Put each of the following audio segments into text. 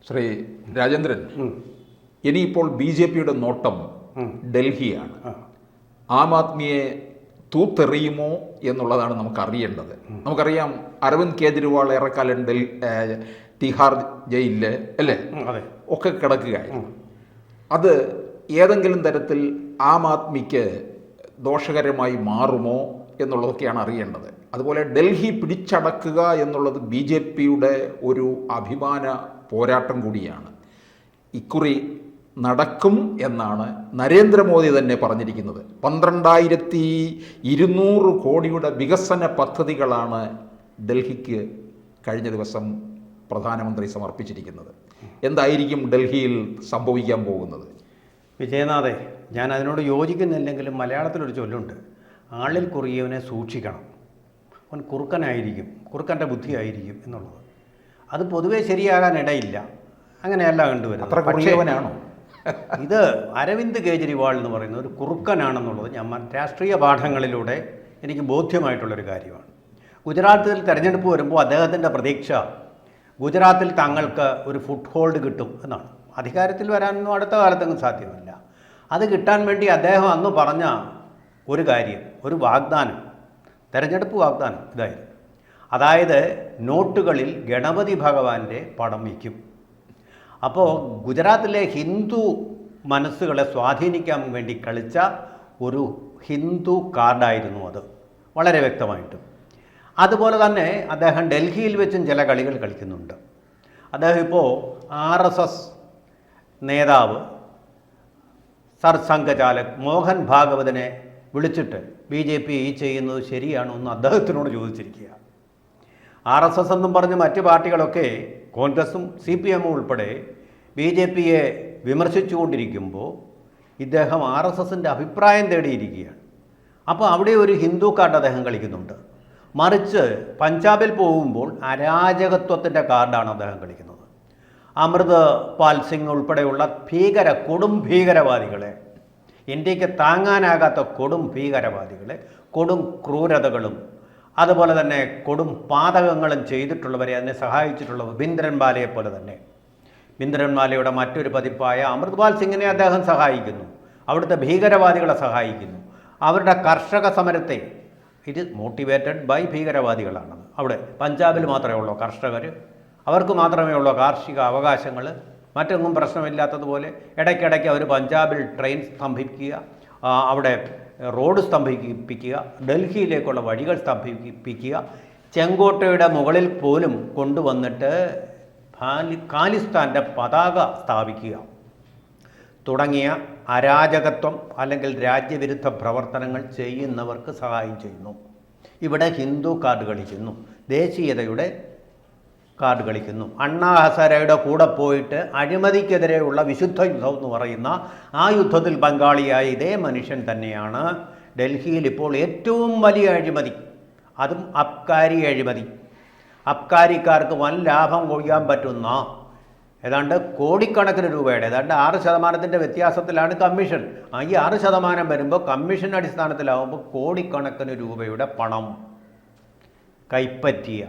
ശ്രീ രാജേന്ദ്രൻ, ഇനിയിപ്പോൾ BJPയുടെ നോട്ടം ഡൽഹിയാണ്. ആം ആദ്മിയെ തൂത്തെറിയുമോ എന്നുള്ളതാണ് നമുക്കറിയേണ്ടത്. നമുക്കറിയാം, അരവിന്ദ് കേജ്രിവാൾ ഏറെക്കാലം തിഹാർ ജയിലിൽ അല്ലേ ഒക്കെ കിടക്കുകയായിരുന്നു. അത് ഏതെങ്കിലും തരത്തിൽ ആം ആദ്മിക്ക് ദോഷകരമായി മാറുമോ എന്നുള്ളതൊക്കെയാണ് അറിയേണ്ടത്. അതുപോലെ ഡൽഹി പിടിച്ചടക്കുക എന്നുള്ളത് BJPയുടെ ഒരു അഭിമാന പോരാട്ടം കൂടിയാണ്. ഇക്കുറി നടക്കും എന്നാണ് നരേന്ദ്രമോദി തന്നെ പറഞ്ഞിരിക്കുന്നത്. 12,200 കോടിയുടെ വികസന പദ്ധതികളാണ് ഡൽഹിക്ക് കഴിഞ്ഞ ദിവസം പ്രധാനമന്ത്രി സമർപ്പിച്ചിരിക്കുന്നത്. എന്തായിരിക്കും ഡൽഹിയിൽ സംഭവിക്കാൻ പോകുന്നത്? വിജയനാഥേ, ഞാൻ അതിനോട് യോജിക്കുന്നില്ലെങ്കിലും മലയാളത്തിലൊരു ചൊല്ലുണ്ട്, ആളിൽ കുറിയവനെ സൂക്ഷിക്കണം, അവൻ കുറുക്കനായിരിക്കും, കുറുക്കൻ്റെ ബുദ്ധിയായിരിക്കും എന്നുള്ളത്. അത് പൊതുവേ ശരിയാകാൻ ഇടയില്ല. അങ്ങനെയല്ല കണ്ടുവരുന്നത്. അത്ര കുറിയവനാണോ? ഇത് അരവിന്ദ് കേജ്രിവാൾ എന്ന് പറയുന്ന ഒരു കുറുക്കനാണെന്നുള്ളത് ഞാൻ രാഷ്ട്രീയ പാഠങ്ങളിലൂടെ എനിക്ക് ബോധ്യമായിട്ടുള്ളൊരു കാര്യമാണ്. ഗുജറാത്തിൽ തെരഞ്ഞെടുപ്പ് വരുമ്പോൾ അദ്ദേഹത്തിൻ്റെ പ്രതീക്ഷ ഗുജറാത്തിൽ തങ്ങൾക്ക് ഒരു ഫുട് ഹോൾഡ് കിട്ടും എന്നാണ്. അധികാരത്തിൽ വരാനൊന്നും അടുത്ത കാലത്തൊന്നും സാധ്യമല്ല. അത് കിട്ടാൻ വേണ്ടി അദ്ദേഹം അന്ന് പറഞ്ഞ ഒരു കാര്യം, ഒരു വാഗ്ദാനം, തെരഞ്ഞെടുപ്പ് വാഗ്ദാനം ഇതായിരുന്നു. അതായത് നോട്ടുകളിൽ ഗണപതി ഭഗവാന്റെ പടം വയ്ക്കും. അപ്പോൾ ഗുജറാത്തിലെ ഹിന്ദു മനസ്സുകളെ സ്വാധീനിക്കാൻ വേണ്ടി കളിച്ച ഒരു ഹിന്ദു കാർഡായിരുന്നു അത്, വളരെ വ്യക്തമായിട്ടും. അതുപോലെ തന്നെ അദ്ദേഹം ഡൽഹിയിൽ വെച്ചും ചില കളികൾ കളിക്കുന്നുണ്ട്. അദ്ദേഹം ഇപ്പോൾ RSS നേതാവ് സർസംഘചാലക് മോഹൻ ഭാഗവതിനെ വിളിച്ചിട്ട് BJP ഈ ചെയ്യുന്നത് ശരിയാണോ എന്ന് അദ്ദേഹത്തിനോട് ചോദിച്ചിരിക്കുക. RSS എന്നും പറഞ്ഞ് മറ്റ് പാർട്ടികളൊക്കെ കോൺഗ്രസും CPM ഉൾപ്പെടെ BJPയെ വിമർശിച്ചുകൊണ്ടിരിക്കുമ്പോൾ ഇദ്ദേഹം RSSൻ്റെ അഭിപ്രായം തേടിയിരിക്കുകയാണ്. അപ്പോൾ അവിടെ ഒരു ഹിന്ദു കാർഡ് അദ്ദേഹം കളിക്കുന്നുണ്ട്. മറിച്ച് പഞ്ചാബിൽ പോകുമ്പോൾ അരാജകത്വത്തിൻ്റെ കാർഡാണ് അദ്ദേഹം കളിക്കുന്നത്. അമൃത് പാൽ സിംഗ് ഉൾപ്പെടെയുള്ള കൊടും ഭീകരവാദികളെ, ഇന്ത്യക്ക് താങ്ങാനാകാത്ത കൊടും ഭീകരവാദികളെ, കൊടും ക്രൂരതകളും അതുപോലെ തന്നെ കൊടും പാതകങ്ങളും ചെയ്തിട്ടുള്ളവരെ അതിനെ സഹായിച്ചിട്ടുള്ള ഭിന്ദ്രൻവാലയെ പോലെ തന്നെ ഭിന്ദ്രൻവാലയുടെ മറ്റൊരു പതിപ്പായ അമൃത്പാൽ സിംഗിനെ അദ്ദേഹം സഹായിക്കുന്നു. അവിടുത്തെ ഭീകരവാദികളെ സഹായിക്കുന്നു. അവരുടെ കർഷക സമരത്തെ, ഇറ്റ് ഈസ് മോട്ടിവേറ്റഡ് ബൈ ഭീകരവാദികളാണത്. അവിടെ പഞ്ചാബിൽ മാത്രമേ ഉള്ളൂ കർഷകർ, അവർക്ക് മാത്രമേ ഉള്ളൂ കാർഷിക അവകാശങ്ങൾ, മറ്റൊന്നും പ്രശ്നമില്ലാത്തതുപോലെ ഇടയ്ക്കിടയ്ക്ക് അവർ പഞ്ചാബിൽ ട്രെയിൻ സ്തംഭിക്കുക, അവിടെ റോഡ് സ്തംഭിപ്പിക്കുക, ഡൽഹിയിലേക്കുള്ള വഴികൾ സ്തംഭിപ്പിക്കുക, ചെങ്കോട്ടയുടെ മുകളിൽ പോലും കൊണ്ടുവന്നിട്ട് ഖാലിസ്ഥാൻ്റെ പതാക സ്ഥാപിക്കുക തുടങ്ങിയ അരാജകത്വം അല്ലെങ്കിൽ രാജ്യവിരുദ്ധ പ്രവർത്തനങ്ങൾ ചെയ്യുന്നവർക്ക് സഹായം ചെയ്യുന്നു. ഇവിടെ ഹിന്ദു കാർഡ് കളിക്കുന്നു, ദേശീയതയുടെ കാർഡ് കളിക്കുന്നു. അണ്ണാ ഹസാരയുടെ കൂടെ പോയിട്ട് അഴിമതിക്കെതിരെയുള്ള വിശുദ്ധ യുദ്ധം എന്ന് പറയുന്ന ആ യുദ്ധത്തിൽ പങ്കാളിയായ ഇതേ മനുഷ്യൻ തന്നെയാണ് ഡൽഹിയിൽ ഇപ്പോൾ ഏറ്റവും വലിയ അഴിമതി, അതും അബ്കാരി അഴിമതി. അബ്കാരിക്കാർക്ക് വൻ ലാഭം കൊയ്യാൻ പറ്റുന്ന ഏതാണ്ട് കോടിക്കണക്കിന് രൂപയുടെ, ഏതാണ്ട് 6% വ്യത്യാസത്തിലാണ് കമ്മീഷൻ. ഈ 6% വരുമ്പോൾ കമ്മീഷൻ അടിസ്ഥാനത്തിലാവുമ്പോൾ കോടിക്കണക്കിന് രൂപയുടെ പണം കൈപ്പറ്റിയ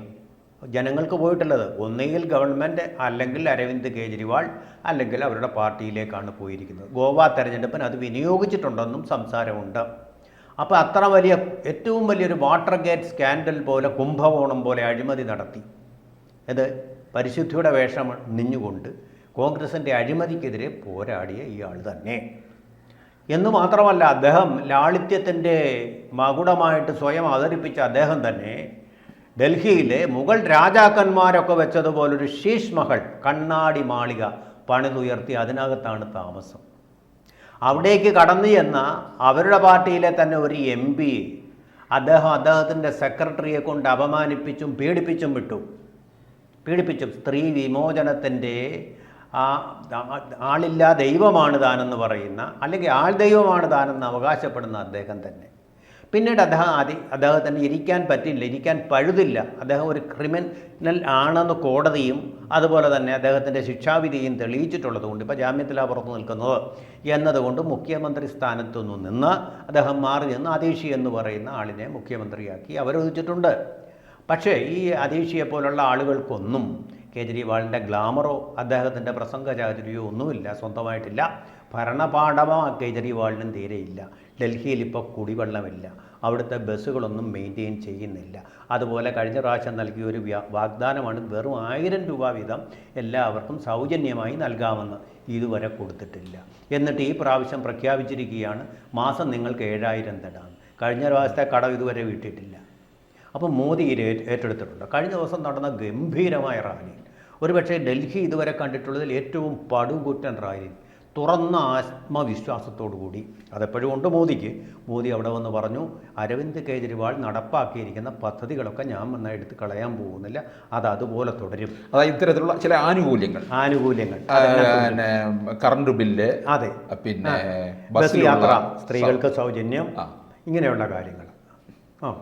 ജനങ്ങൾക്ക് പോയിട്ടുള്ളത് ഒന്നുകിൽ ഗവൺമെൻറ്, അല്ലെങ്കിൽ അരവിന്ദ് കേജ്രിവാൾ, അല്ലെങ്കിൽ അവരുടെ പാർട്ടിയിലേക്കാണ് പോയിരിക്കുന്നത്. ഗോവ തെരഞ്ഞെടുപ്പിന് അത് വിനിയോഗിച്ചിട്ടുണ്ടെന്നും സംസാരമുണ്ട്. അപ്പോൾ അത്ര വലിയ, ഏറ്റവും വലിയൊരു വാട്ടർ ഗേറ്റ് സ്കാൻഡൽ പോലെ, കുംഭകോണം പോലെ അഴിമതി നടത്തി, ഇത് പരിശുദ്ധിയുടെ വേഷം നിന്നുകൊണ്ട് കോൺഗ്രസിൻ്റെ അഴിമതിക്കെതിരെ പോരാടിയ ഇയാൾ തന്നെ. എന്ന് മാത്രമല്ല, അദ്ദേഹം ലാളിത്യത്തിൻ്റെ മകുടമായിട്ട് സ്വയം അവതരിപ്പിച്ച അദ്ദേഹം തന്നെ ഡൽഹിയിലെ മുഗൾ രാജാക്കന്മാരൊക്കെ വെച്ചതുപോലൊരു ശീഷ് മഹൽ, കണ്ണാടി മാളിക പണിതുയർത്തി അതിനകത്താണ് താമസം. അവിടേക്ക് കടന്നു ചെന്ന അവരുടെ പാർട്ടിയിലെ തന്നെ ഒരു MP അദ്ദേഹത്തിൻ്റെ സെക്രട്ടറിയെ കൊണ്ട് അപമാനിപ്പിച്ചും പീഡിപ്പിച്ചും വിട്ടു. സ്ത്രീ വിമോചനത്തിൻ്റെ ആളില്ലാ ദൈവമാണ് താനെന്ന് പറയുന്ന, അല്ലെങ്കിൽ ആൾ ദൈവമാണ് താനെന്ന് അവകാശപ്പെടുന്ന അദ്ദേഹം തന്നെ പിന്നീട് അദ്ദേഹത്തിന് ഇരിക്കാൻ പറ്റില്ല, ഇരിക്കാൻ പഴുതില്ല. അദ്ദേഹം ഒരു ക്രിമിനൽ ആണെന്ന് കോടതിയും അതുപോലെ തന്നെ അദ്ദേഹത്തിൻ്റെ ശിക്ഷാവിധിയും തെളിയിച്ചിട്ടുള്ളത് കൊണ്ട് ഇപ്പോൾ ജാമ്യത്തിലാണ് പുറത്തു നിൽക്കുന്നത് എന്നതുകൊണ്ട് മുഖ്യമന്ത്രി സ്ഥാനത്തു നിന്ന് അദ്ദേഹം മാറി നിന്ന് അതീഷി എന്ന് പറയുന്ന ആളിനെ മുഖ്യമന്ത്രിയാക്കി അവരോധിച്ചിട്ടുണ്ട്. പക്ഷേ ഈ അതീഷിയെ പോലുള്ള ആളുകൾക്കൊന്നും കേജ്രിവാളിൻ്റെ ഗ്ലാമറോ അദ്ദേഹത്തിൻ്റെ പ്രസംഗ ചാതുര്യമോ ഒന്നുമില്ല, സ്വന്തമായിട്ടില്ല. ഭരണപാഠമോ കേജ്രിവാളിനും തീരെയില്ല. ഡൽഹിയിൽ ഇപ്പോൾ കുടിവെള്ളമില്ല, അവിടുത്തെ ബസ്സുകളൊന്നും മെയിൻറ്റെയിൻ ചെയ്യുന്നില്ല. അതുപോലെ കഴിഞ്ഞ പ്രാവശ്യം നൽകിയ ഒരു വാഗ്ദാനമാണ് വെറും 1000 രൂപ വീതം എല്ലാവർക്കും സൗജന്യമായി നൽകാമെന്ന്. ഇതുവരെ കൊടുത്തിട്ടില്ല. എന്നിട്ട് ഈ പ്രാവശ്യം പ്രഖ്യാപിച്ചിരിക്കുകയാണ് മാസം നിങ്ങൾക്ക് 7000 തരാം. കഴിഞ്ഞ പ്രാവശ്യത്തെ കടം ഇതുവരെ വീട്ടിയിട്ടില്ല. അപ്പോൾ മോദി ഏറ്റെടുത്തിട്ടുണ്ട്. കഴിഞ്ഞ ദിവസം നടന്ന ഗംഭീരമായ റാലി, ഒരുപക്ഷെ ഡൽഹി ഇതുവരെ കണ്ടിട്ടുള്ളതിൽ ഏറ്റവും പടുകൂറ്റൻ റാലി, തുറന്ന ആത്മവിശ്വാസത്തോടു കൂടി. അതെപ്പോഴും ഉണ്ട് മോദിക്ക്. മോദി അവിടെ വന്ന് പറഞ്ഞു, അരവിന്ദ് കെജ്രിവാൾ നടപ്പാക്കിയിരിക്കുന്ന പദ്ധതികളൊക്കെ ഞാൻ വന്നാൽ എടുത്ത് കളയാൻ പോകുന്നില്ല, അത് അതുപോലെ തുടരും. അതായത് ഇത്തരത്തിലുള്ള ചില ആനുകൂല്യങ്ങൾ കറണ്ട് ബില്ല്, അതെ, പിന്നെ ബസ് യാത്ര, സ്ത്രീകൾക്ക് സൗജന്യം, ഇങ്ങനെയുള്ള കാര്യങ്ങൾ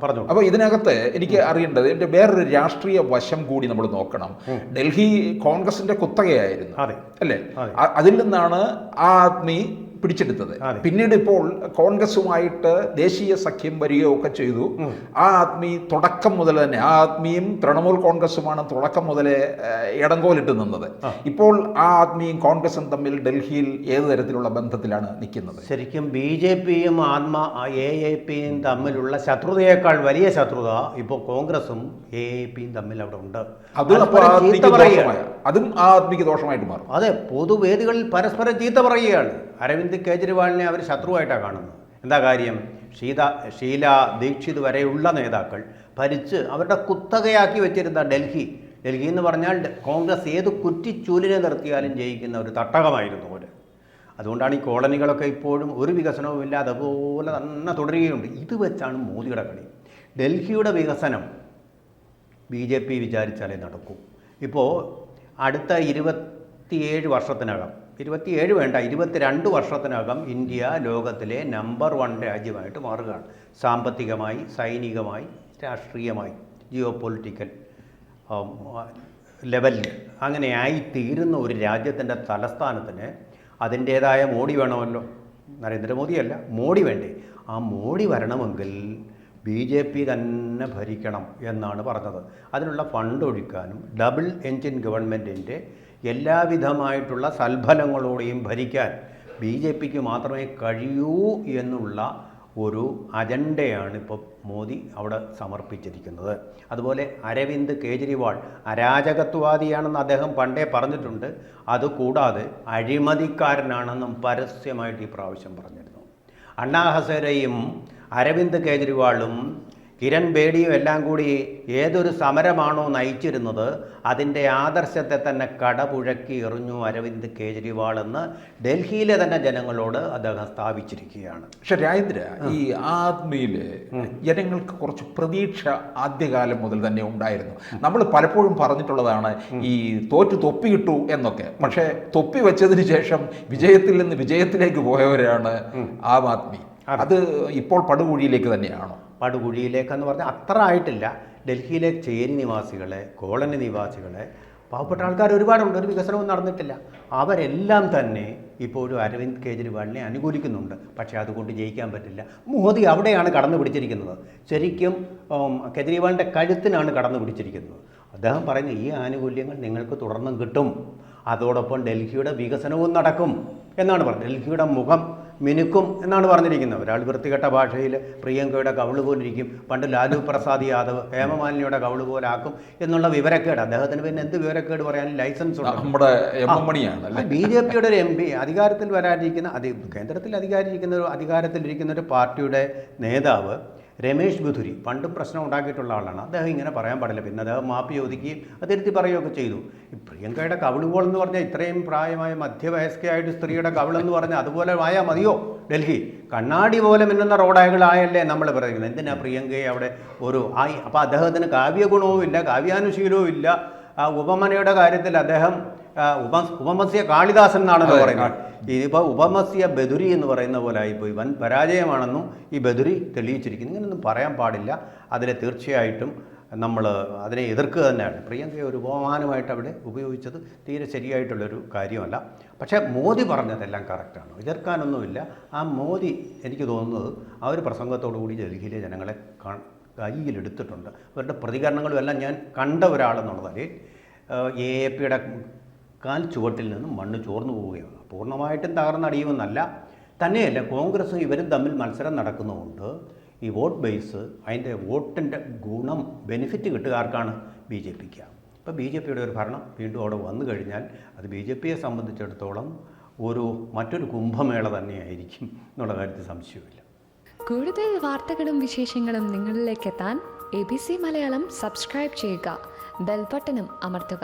പറഞ്ഞു. അപ്പോൾ ഇതിനകത്ത് എനിക്ക് അറിയേണ്ടത് എൻ്റെ വേറൊരു രാഷ്ട്രീയ വശം കൂടി നമ്മൾ നോക്കണം. ഡൽഹി കോൺഗ്രസിന്റെ കുത്തകയായിരുന്നു, അല്ലേ? അതിൽ നിന്നാണ് ആം ആദ്മി പിടിച്ചെടുത്തത്. പിന്നീട് ഇപ്പോൾ കോൺഗ്രസുമായിട്ട് ദേശീയ സഖ്യം വരികയൊക്കെ ചെയ്തു. ആ ആദ്മി തുടക്കം മുതൽ തന്നെ, ആ ആദ്മിയും തൃണമൂൽ കോൺഗ്രസുമാണ് തുടക്കം മുതലേ ഇടങ്കോലിട്ട് നിന്നത്. ഇപ്പോൾ ആ ആദ്മിയും കോൺഗ്രസും തമ്മിൽ ഡൽഹിയിൽ ഏത് തരത്തിലുള്ള ബന്ധത്തിലാണ് നിൽക്കുന്നത്? ശരിക്കും BJPയും AAPയും തമ്മിലുള്ള ശത്രുതയേക്കാൾ വലിയ ശത്രുത ഇപ്പോൾ കോൺഗ്രസും AAPയും തമ്മിൽ അവിടെ ഉണ്ട്. അതും ആ ആദ്മിക്ക് ദോഷമായിട്ട് മാറും. അതെ, പൊതുവേദികളിൽ പരസ്പരം ചീത്ത പറയുകയാണ്. അരവിന്ദ് കെജ്രിവാളിനെ അവർ ശത്രുവായിട്ടാണ് കാണുന്നത്. എന്താ കാര്യം? ഷീല ദീക്ഷിത് വരെയുള്ള നേതാക്കൾ ഭരിച്ച് അവരുടെ കുത്തകയാക്കി വെച്ചിരുന്ന ഡൽഹി എന്ന് പറഞ്ഞാൽ കോൺഗ്രസ് ഏത് കുറ്റിച്ചൂലിനെ നിർത്തിയാലും ജയിക്കുന്ന ഒരു തട്ടകമായിരുന്നു പോലെ. അതുകൊണ്ടാണ് ഈ കോളനികളൊക്കെ ഇപ്പോഴും ഒരു വികസനവുമില്ല, അതുപോലെ തന്നെ തുടരുകയുണ്ട്. ഇത് വെച്ചാണ് മോദിയുടെ കളി. ഡൽഹിയുടെ വികസനം BJP വിചാരിച്ചാലേ നടക്കൂ. ഇപ്പോൾ അടുത്ത 27 വർഷത്തിനകം, 27 വേണ്ട, 22 വർഷത്തിനകം ഇന്ത്യ ലോകത്തിലെ നമ്പർ 1 രാജ്യമായിട്ട് മാറുകയാണ്. സാമ്പത്തികമായി, സൈനികമായി, രാഷ്ട്രീയമായി, ജിയോ പൊളിറ്റിക്കൽ ലെവലിൽ അങ്ങനെയായി തീരുന്ന ഒരു രാജ്യത്തിൻ്റെ തലസ്ഥാനത്തിന് അതിൻ്റേതായ മോഡി വേണമല്ലോ. നരേന്ദ്രമോദിയല്ല, മോഡി വേണ്ടേ? ആ മോഡി വരണമെങ്കിൽ BJP തന്നെ ഭരിക്കണം എന്നാണ് പറഞ്ഞത്. അതിനുള്ള ഫണ്ട് ഒഴുക്കാനും ഡബിൾ എൻജിൻ ഗവൺമെൻറ്റിൻ്റെ എല്ലാവിധമായിട്ടുള്ള സൽഫലങ്ങളോടെയും ഭരിക്കാൻ BJPക്ക് മാത്രമേ കഴിയൂ എന്നുള്ള ഒരു അജണ്ടയാണ് ഇപ്പോൾ മോദി അവിടെ സമർപ്പിച്ചിരിക്കുന്നത്. അതുപോലെ അരവിന്ദ് കെജ്രിവാൾ അരാജകത്വവാദിയാണെന്ന് അദ്ദേഹം പണ്ടേ പറഞ്ഞിട്ടുണ്ട്. അതുകൂടാതെ അഴിമതിക്കാരനാണെന്നും പരസ്യമായിട്ട് ഈ പ്രാവശ്യം പറഞ്ഞിരുന്നു. അണ്ണാ ഹസേരയും അരവിന്ദ് കെജ്രിവാളും കിരൺ ബേഡിയും എല്ലാം കൂടി ഏതൊരു സമരമാണോ നയിച്ചിരുന്നത് അതിൻ്റെ ആദർശത്തെ തന്നെ കടപുഴക്കി എറിഞ്ഞു അരവിന്ദ് കെജ്രിവാൾ എന്ന് ഡൽഹിയിലെ തന്നെ ജനങ്ങളോട് അദ്ദേഹം സ്ഥാപിച്ചിരിക്കുകയാണ്. പക്ഷെ രാജേന്ദ്ര, ഈ ആദ്മിയിൽ ജനങ്ങൾക്ക് കുറച്ച് പ്രതീക്ഷ ആദ്യകാലം മുതൽ തന്നെ ഉണ്ടായിരുന്നു. നമ്മൾ പലപ്പോഴും പറഞ്ഞിട്ടുള്ളതാണ് ഈ തോറ്റു തൊപ്പി കിട്ടു എന്നൊക്കെ. പക്ഷേ തൊപ്പി വെച്ചതിന് ശേഷം വിജയത്തിൽ നിന്ന് വിജയത്തിലേക്ക് പോയവരാണ് ആം ആദ്മി. അത് ഇപ്പോൾ പടുകുഴിയിലേക്ക് തന്നെയാണോ? പടുകുഴിയിലേക്കെന്ന് പറഞ്ഞാൽ അത്ര ആയിട്ടില്ല. ഡൽഹിയിലെ ചേരി നിവാസികളെ, കോളനി നിവാസികളെ, പാവപ്പെട്ട ആൾക്കാർ ഒരുപാടുണ്ട്, ഒരു വികസനവും നടന്നിട്ടില്ല. അവരെല്ലാം തന്നെ ഇപ്പോൾ ഒരു അരവിന്ദ് കെജ്രിവാളിനെ അനുകൂലിക്കുന്നുണ്ട്. പക്ഷേ അതുകൊണ്ട് ജയിക്കാൻ പറ്റില്ല. മോദി അവിടെയാണ് കടന്നു പിടിച്ചിരിക്കുന്നത്. ശരിക്കും കെജ്രിവാളിൻ്റെ കഴുത്തിനാണ് കടന്നു പിടിച്ചിരിക്കുന്നത്. അദ്ദേഹം പറയുന്നത് ഈ ആനുകൂല്യങ്ങൾ നിങ്ങൾക്ക് തുടർന്നും കിട്ടും, അതോടൊപ്പം ഡൽഹിയുടെ വികസനവും നടക്കും എന്നാണ് പറഞ്ഞത്. ഡൽഹിയുടെ മുഖം മിനുക്കും എന്നാണ് പറഞ്ഞിരിക്കുന്നത്. ഒരാൾ വൃത്തികെട്ട ഭാഷയിൽ പ്രിയങ്കയുടെ കവിള് പോലിരിക്കും, പണ്ട് ലാലു പ്രസാദ് യാദവ് ഹേമമാലിനിയുടെ കവിള് പോലാക്കും എന്നുള്ള വിവരക്കേട്. അദ്ദേഹത്തിന് പിന്നെ എന്ത് വിവരക്കേട് പറയാൻ ലൈസൻസ് ഉണ്ട്? നമ്മുടെ BJPയുടെ ഒരു MP, അധികാരത്തിൽ വരാനിരിക്കുന്ന, കേന്ദ്രത്തിൽ അധികാരത്തിലിരിക്കുന്ന ഒരു പാർട്ടിയുടെ നേതാവ് രമേശ് ബുധുരി പണ്ടും പ്രശ്നം ഉണ്ടാക്കിയിട്ടുള്ള ആളാണ്. അദ്ദേഹം ഇങ്ങനെ പറയാൻ പാടില്ല. പിന്നെ അദ്ദേഹം മാപ്പി ചോദിക്കുകയും അതിരുത്തി പറയുകയൊക്കെ ചെയ്തു. ഈ പ്രിയങ്കയുടെ കവിളുകോൾ എന്ന് പറഞ്ഞാൽ ഇത്രയും പ്രായമായ മധ്യവയസ്കയായിട്ട് സ്ത്രീയുടെ കവിളെന്ന് പറഞ്ഞാൽ അതുപോലെ ആയാൽ മതിയോ? ഡൽഹി കണ്ണാടി പോലെ മിന്നുന്ന റോഡായകളായല്ലേ നമ്മൾ പറയുന്നത്. എന്തിനാ പ്രിയങ്കയെ അവിടെ ഒരു അപ്പോൾ അദ്ദേഹത്തിന് കാവ്യഗുണവും ഇല്ല, കാവ്യാനുശീലവും ഇല്ല. ഉപമനയുടെ കാര്യത്തിൽ അദ്ദേഹം ഉപമസ്യ കാളിദാസൻ എന്നാണെന്ന് പറയുന്നത്. ഇതിപ്പോൾ ഉപമസ്യ ബദുരി എന്ന് പറയുന്ന പോലെ ആയിപ്പോയി. വൻ പരാജയമാണെന്നും ഈ ബദുരി തെളിയിച്ചിരിക്കുന്നു. ഇങ്ങനെയൊന്നും പറയാൻ പാടില്ല. അതിൽ തീർച്ചയായിട്ടും നമ്മൾ അതിനെ എതിർക്കുക തന്നെയാണ്. പ്രിയങ്കയെ ഒരു ഉപമാനമായിട്ട് അവിടെ ഉപയോഗിച്ചത് തീരെ ശരിയായിട്ടുള്ളൊരു കാര്യമല്ല. പക്ഷേ മോദി പറഞ്ഞതെല്ലാം കറക്റ്റാണ്, എതിർക്കാനൊന്നുമില്ല. ആ മോദി എനിക്ക് തോന്നുന്നത് ആ ഒരു പ്രസംഗത്തോടു കൂടി ഡൽഹിയിലെ ജനങ്ങളെ കയ്യിലെടുത്തിട്ടുണ്ട്. അവരുടെ പ്രതികരണങ്ങളും എല്ലാം ഞാൻ കണ്ട ഒരാളെന്നുള്ളതല്ലേ. AAPയുടെ കാൽ ചുവട്ടിൽ നിന്നും മണ്ണ് ചോർന്നു പോവുകയാണ്. പൂർണ്ണമായിട്ടും തകർന്നടിയുമെന്നല്ല. തന്നെയല്ല, കോൺഗ്രസ് ഇവരും തമ്മിൽ മത്സരം നടക്കുന്നതുകൊണ്ട് ഈ വോട്ട് ബേസ്, അതിൻ്റെ വോട്ടിൻ്റെ ഗുണം, ബെനിഫിറ്റ് കിട്ടുക ആർക്കാണ്? BJPക്ക്. ഇപ്പോൾ BJPയുടെ ഒരു ഭരണം വീണ്ടും അവിടെ വന്നു കഴിഞ്ഞാൽ അത് BJPയെ സംബന്ധിച്ചിടത്തോളം മറ്റൊരു കുംഭമേള തന്നെയായിരിക്കും എന്നുള്ള കാര്യത്തിൽ സംശയമില്ല. കൂടുതൽ വാർത്തകളും വിശേഷങ്ങളും നിങ്ങളിലേക്ക് എത്താൻ ABC മലയാളം സബ്സ്ക്രൈബ് ചെയ്യുക, ബെൽ ബട്ടണും അമർത്തുക.